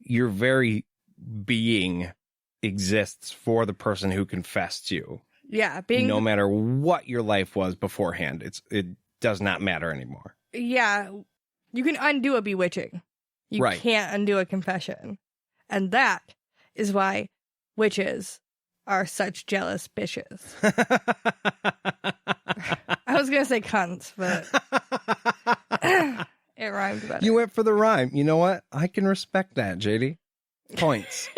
your very being exists for the person who confessed you. Yeah. No matter what your life was beforehand, it does not matter anymore. Yeah. You can undo a bewitching. You can't undo a confession. And that is why witches are such jealous bitches. I was going to say cunts, but it rhymed better. You went for the rhyme. You know what? I can respect that, JD. Points.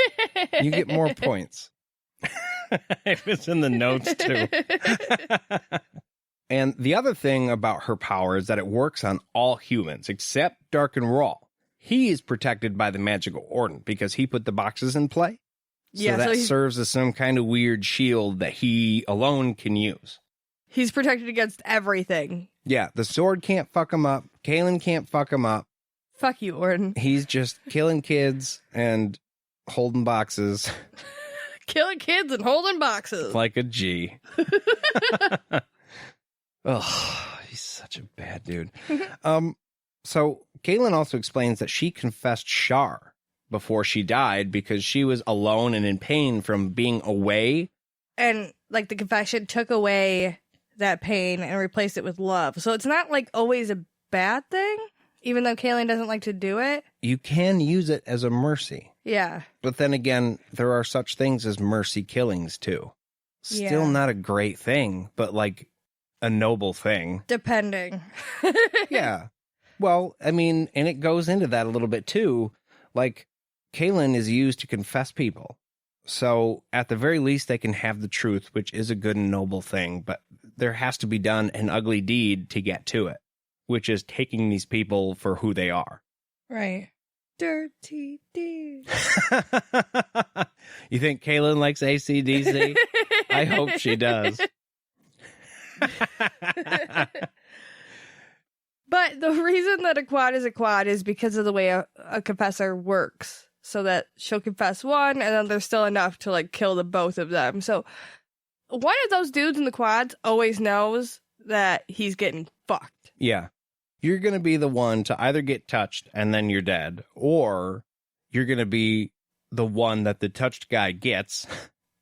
You get more points. It was in the notes, too. And the other thing about her power is that it works on all humans, except Dark and Raw. He is protected by the magical Orden because he put the boxes in play. So that serves as some kind of weird shield that he alone can use. He's protected against everything. Yeah, the sword can't fuck him up. Kahlan can't fuck him up. Fuck you, Orden. He's just killing kids and holding boxes. Killing kids and holding boxes. Like a G. Oh, he's such a bad dude. So Kahlan also explains that she confessed Shar before she died because she was alone and in pain from being away. And like the confession took away that pain and replaced it with love. So it's not like always a bad thing, even though Kahlan doesn't like to do it. You can use it as a mercy. Yeah. But then again, there are such things as mercy killings too. Still not a great thing, but like a noble thing. Depending. Yeah. Well, I mean, and it goes into that a little bit too. Like, Kahlan is used to confess people. So at the very least, they can have the truth, which is a good and noble thing. But there has to be done an ugly deed to get to it, which is taking these people for who they are. Right. Dirty deed. You think Kahlan likes AC/DC? I hope she does. But the reason that a quad is because of the way a confessor works. So that she'll confess one, and then there's still enough to, like, kill the both of them. So one of those dudes in the quads always knows that he's getting fucked. Yeah. You're going to be the one to either get touched and then you're dead, or you're going to be the one that the touched guy gets,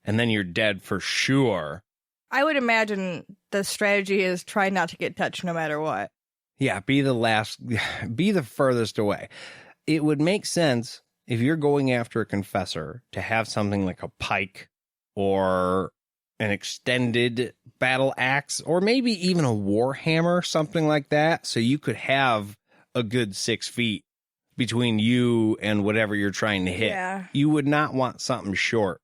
and then you're dead for sure. I would imagine the strategy is try not to get touched no matter what. Yeah, be the furthest away. It would make sense if you're going after a confessor to have something like a pike or an extended battle axe or maybe even a war hammer, something like that, so you could have a good 6 feet between you and whatever you're trying to hit. Yeah. You would not want something short,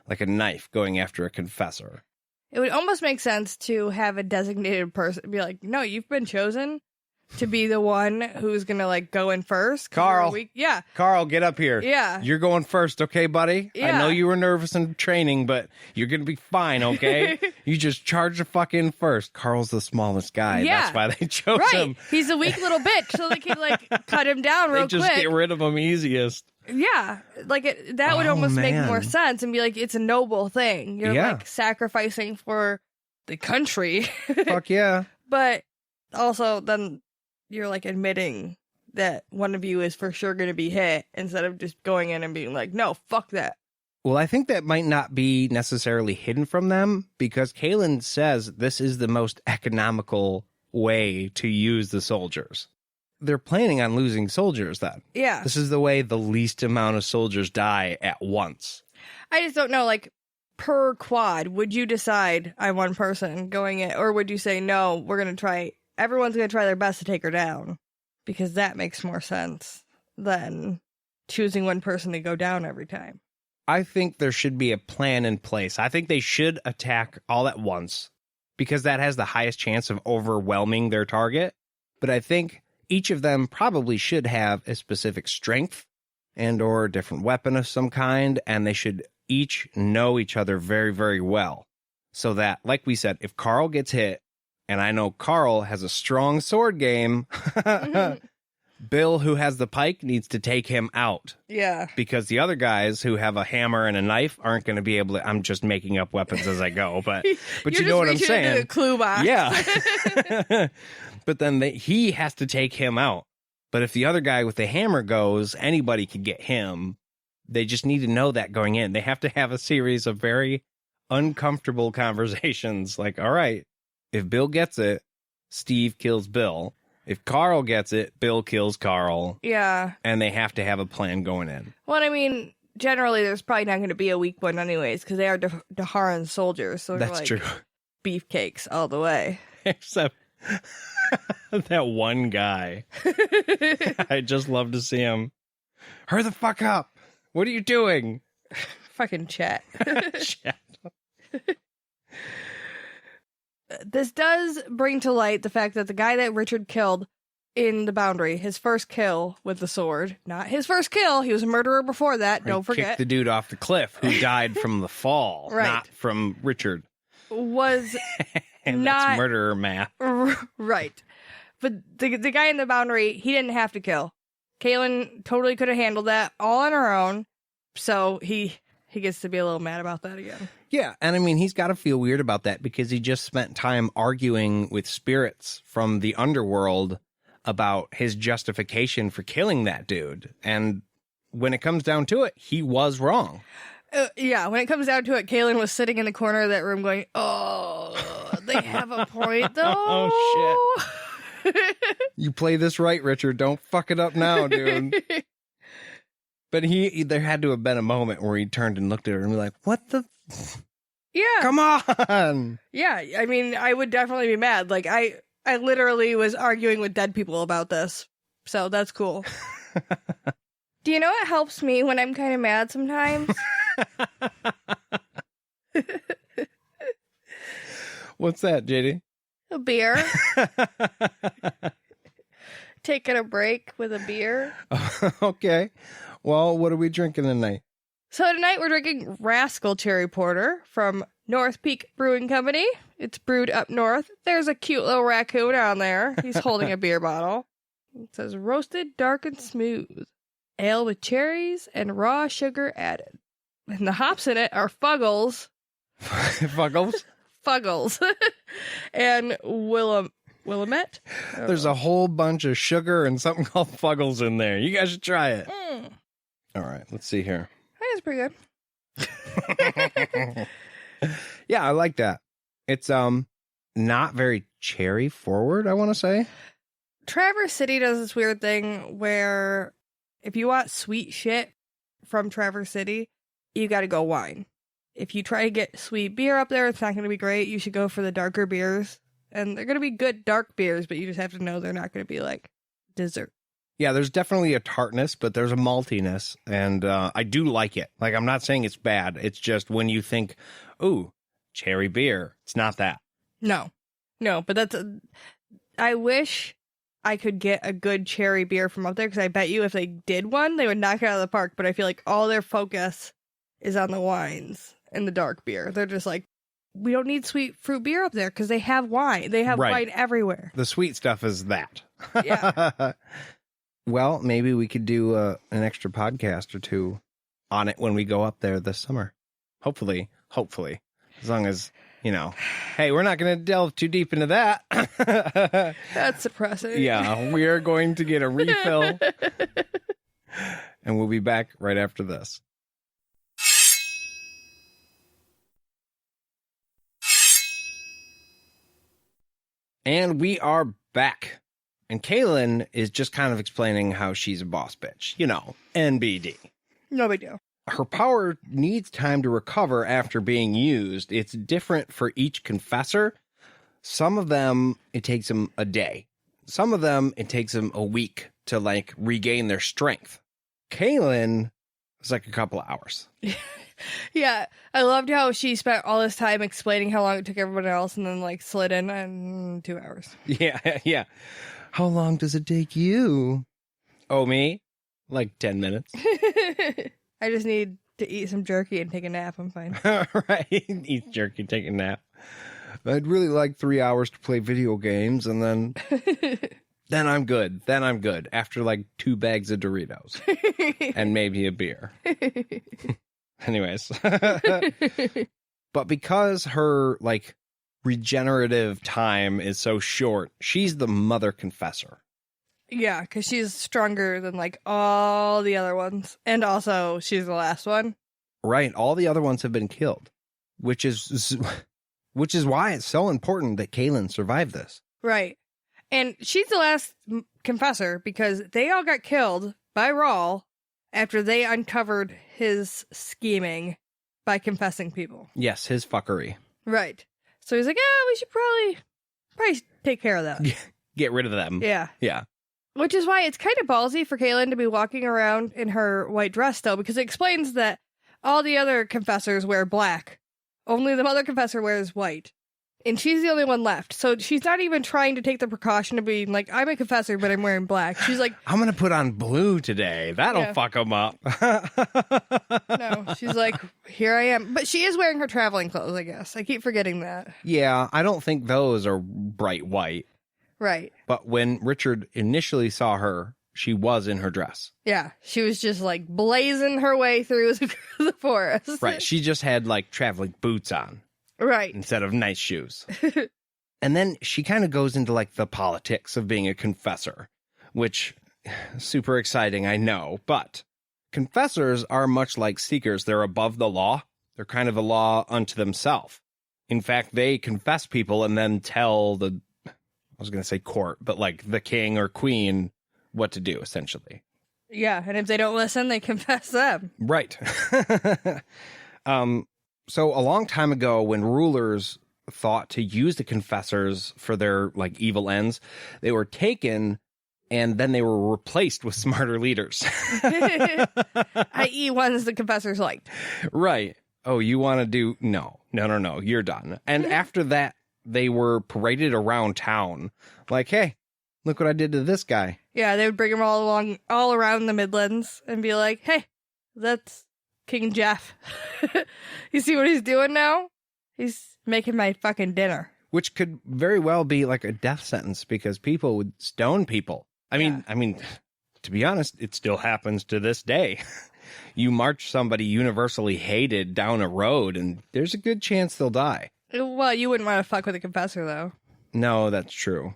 like a knife, going after a confessor. It would almost make sense to have a designated person be like, no, you've been chosen to be the one who's going to, like, go in first. Carl. Yeah. Carl, get up here. Yeah. You're going first, okay, buddy? Yeah. I know you were nervous in training, but you're going to be fine, okay? You just charge the fuck in first. Carl's the smallest guy. Yeah. That's why they chose him. He's a weak little bitch, so they can, like, cut him down real quick. They just get rid of him easiest. Yeah. Like, that would almost make more sense and be like, it's a noble thing. You're, like, sacrificing for the country. Fuck yeah. But also, then you're, like, admitting that one of you is for sure going to be hit instead of just going in and being like, no, fuck that. Well, I think that might not be necessarily hidden from them because Kahlan says this is the most economical way to use the soldiers. They're planning on losing soldiers then. Yeah. This is the way the least amount of soldiers die at once. I just don't know, like, per quad, would you decide I'm one person going in, or would you say, no, everyone's going to try their best to take her down? Because that makes more sense than choosing one person to go down every time. I think there should be a plan in place. I think they should attack all at once because that has the highest chance of overwhelming their target. But I think each of them probably should have a specific strength and or a different weapon of some kind, and they should each know each other very, very well. So that, like we said, if Carl gets hit, and I know Carl has a strong sword game, Bill, who has the pike, needs to take him out. Yeah. Because the other guys who have a hammer and a knife aren't going to be able to... I'm just making up weapons as I go, but you know what I'm saying. Into a clue box. Yeah. But then he has to take him out. But if the other guy with the hammer goes, anybody could get him. They just need to know that going in. They have to have a series of very uncomfortable conversations. Like, all right, if Bill gets it, Steve kills Bill. If Carl gets it, Bill kills Carl. Yeah. And they have to have a plan going in. Well, I mean, generally, there's probably not going to be a weak one anyways, because they are Daharan soldiers. So that's like true. Beefcakes all the way. Except that one guy. I just love to see him. Hurry the fuck up. What are you doing? Fucking Chet. Chet. This does bring to light the fact that the guy that Richard killed in the Boundary, his first kill with the sword, not his first kill, he was a murderer before that, don't forget. Kicked the dude off the cliff who died from the fall, right. Not from Richard. Was and not... That's murderer math. Right. But the guy in the Boundary, he didn't have to kill. Kahlan totally could have handled that all on her own, so he gets to be a little mad about that again. Yeah, and I mean, he's got to feel weird about that because he just spent time arguing with spirits from the underworld about his justification for killing that dude. And when it comes down to it, he was wrong. Yeah, when it comes down to it, Kahlan was sitting in the corner of that room going, oh, they have a point, though. Oh, shit. You play this right, Richard. Don't fuck it up now, dude. But there had to have been a moment where he turned and looked at her and be like, what the... Yeah. Come on! Yeah, I mean, I would definitely be mad. Like, I literally was arguing with dead people about this. So that's cool. Do you know what helps me when I'm kind of mad sometimes? What's that, JD? A beer. Taking a break with a beer. Okay. Well, what are we drinking tonight? So tonight we're drinking Rascal Cherry Porter from North Peak Brewing Company. It's brewed up north. There's a cute little raccoon on there. He's holding a beer bottle. It says roasted, dark, and smooth. Ale with cherries and raw sugar added. And the hops in it are Fuggles. Fuggles? Fuggles. And Willamette. There's a whole bunch of sugar and something called Fuggles in there. You guys should try it. All right, let's see here. That's pretty good. Yeah, I like that. It's not very cherry forward, I want to say. Traverse City does this weird thing where if you want sweet shit from Traverse City, you got to go wine. If you try to get sweet beer up there, it's not going to be great. You should go for the darker beers. And they're going to be good dark beers, but you just have to know they're not going to be like dessert. Yeah, there's definitely a tartness, but there's a maltiness, and I do like it. Like, I'm not saying it's bad. It's just when you think, ooh, cherry beer, it's not that. No, but I wish I could get a good cherry beer from up there, because I bet you if they did one, they would knock it out of the park, but I feel like all their focus is on the wines and the dark beer. They're just like, we don't need sweet fruit beer up there, because they have wine. They have wine everywhere. The sweet stuff is that. Yeah. Well, maybe we could do an extra podcast or two on it when we go up there this summer. Hopefully. As long as, hey, we're not going to delve too deep into that. That's depressing. Yeah, we are going to get a refill. And we'll be back right after this. And we are back. And Kahlan is just kind of explaining how she's a boss bitch. NBD. No big deal. Her power needs time to recover after being used. It's different for each confessor. Some of them, it takes them a day. Some of them, it takes them a week to, regain their strength. Kahlan is like a couple of hours. Yeah, I loved how she spent all this time explaining how long it took everyone else and then, slid in 2 hours. Yeah. How long does it take you? Oh, me? 10 minutes. I just need to eat some jerky and take a nap. I'm fine. Right. Eat jerky, take a nap. I'd really like 3 hours to play video games, and then I'm good. Then I'm good. After 2 bags of Doritos and maybe a beer. Anyways. But because her, regenerative time is so short, she's the mother confessor. Yeah, because she's stronger than, like, all the other ones. And also, she's the last one. Right. All the other ones have been killed, which is why it's so important that Kahlan survived this. Right. And she's the last confessor because they all got killed by Rawl after they uncovered his scheming by confessing people. Yes, his fuckery. Right. So he's like, we should probably take care of that. Get rid of them. Yeah. Yeah. Which is why it's kind of ballsy for Kahlan to be walking around in her white dress, though, because it explains that all the other confessors wear black. Only the mother confessor wears white. And she's the only one left. So she's not even trying to take the precaution of being like, I'm a confessor, but I'm wearing black. She's like, I'm going to put on blue today. That'll fuck them up. No, she's like, here I am. But she is wearing her traveling clothes, I guess. I keep forgetting that. Yeah, I don't think those are bright white. Right. But when Richard initially saw her, she was in her dress. Yeah, she was just like blazing her way through the forest. Right, she just had like traveling boots on. Right. Instead of nice shoes. And then she kind of goes into like the politics of being a confessor, which super exciting, I know. But confessors are much like seekers. They're above the law. They're kind of a law unto themselves. In fact, they confess people and then tell I was going to say court, but like the king or queen what to do, essentially. Yeah, and if they don't listen, they confess them. Right. So a long time ago, when rulers thought to use the confessors for their like evil ends, they were taken and then they were replaced with smarter leaders. I.e. ones the confessors liked. Right. Oh, you want to do? No, you're done. And after that, they were paraded around town like, hey, look what I did to this guy. Yeah, they would bring them all around the Midlands and be like, hey, that's King Jeff. You see what he's doing now? He's making my fucking dinner. Which could very well be like a death sentence because people would stone people. I mean, to be honest, it still happens to this day. You march somebody universally hated down a road and there's a good chance they'll die. Well, you wouldn't want to fuck with a confessor, though. No, that's true.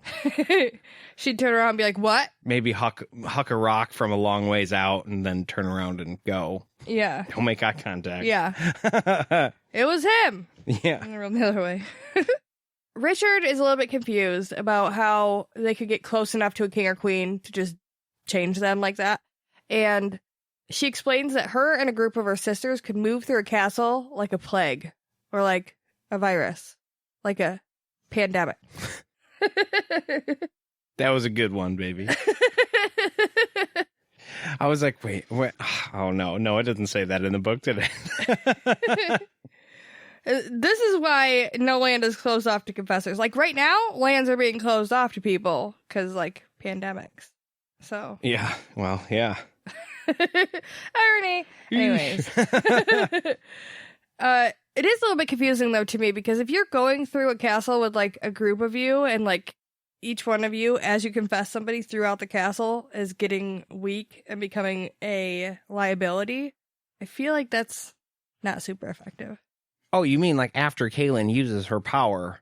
She'd turn around and be like, what? Maybe huck a rock from a long ways out and then turn around and go. Yeah. Don't make eye contact. Yeah. It was him. Yeah. And run the other way. Richard is a little bit confused about how they could get close enough to a king or queen to just change them like that. And she explains that her and a group of her sisters could move through a castle like a plague or like a virus, like a pandemic. That was a good one, baby. I was like, wait. Oh, no, it doesn't say that in the book today. This is why no land is closed off to confessors. Like right now, lands are being closed off to people because like pandemics. So yeah, well, yeah. Irony. Anyways. It is a little bit confusing though to me because if you're going through a castle with like a group of you and like each one of you, as you confess somebody throughout the castle, is getting weak and becoming a liability, I feel like that's not super effective. Oh, you mean like after Kahlan uses her power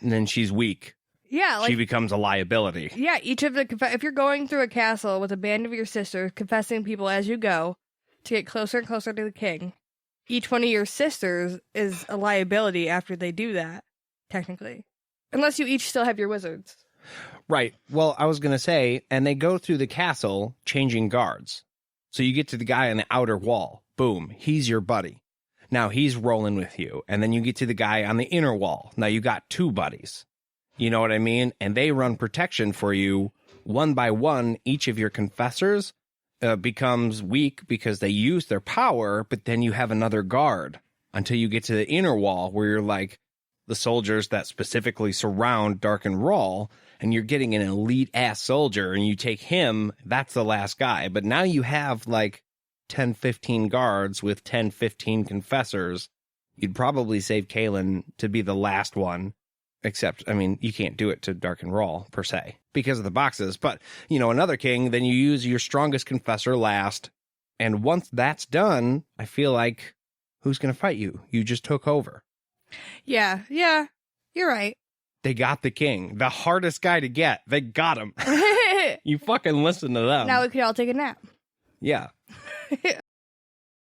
and then she's weak? Yeah, like, she becomes a liability. Yeah, each of the if you're going through a castle with a band of your sisters, confessing people as you go to get closer and closer to the king, each one of your sisters is a liability after they do that, technically. Unless you each still have your wizards. Right. Well, I was going to say, and they go through the castle changing guards. So you get to the guy on the outer wall. Boom. He's your buddy. Now he's rolling with you. And then you get to the guy on the inner wall. Now you got two buddies. You know what I mean? And they run protection for you one by one. Each of your confessors becomes weak because they use their power, but then you have another guard until you get to the inner wall where you're like the soldiers that specifically surround Dark and Rawl, and you're getting an elite-ass soldier, and you take him, that's the last guy. But now you have like 10, 15 guards with 10, 15 confessors. You'd probably save Kahlan to be the last one. Except, I mean, you can't do it to Dark and Rawl, per se, because of the boxes. But, you know, another king, then you use your strongest confessor last. And once that's done, I feel like, who's going to fight you? You just took over. Yeah, you're right. They got the king. The hardest guy to get. They got him. You fucking listen to them. Now we could all take a nap. Yeah.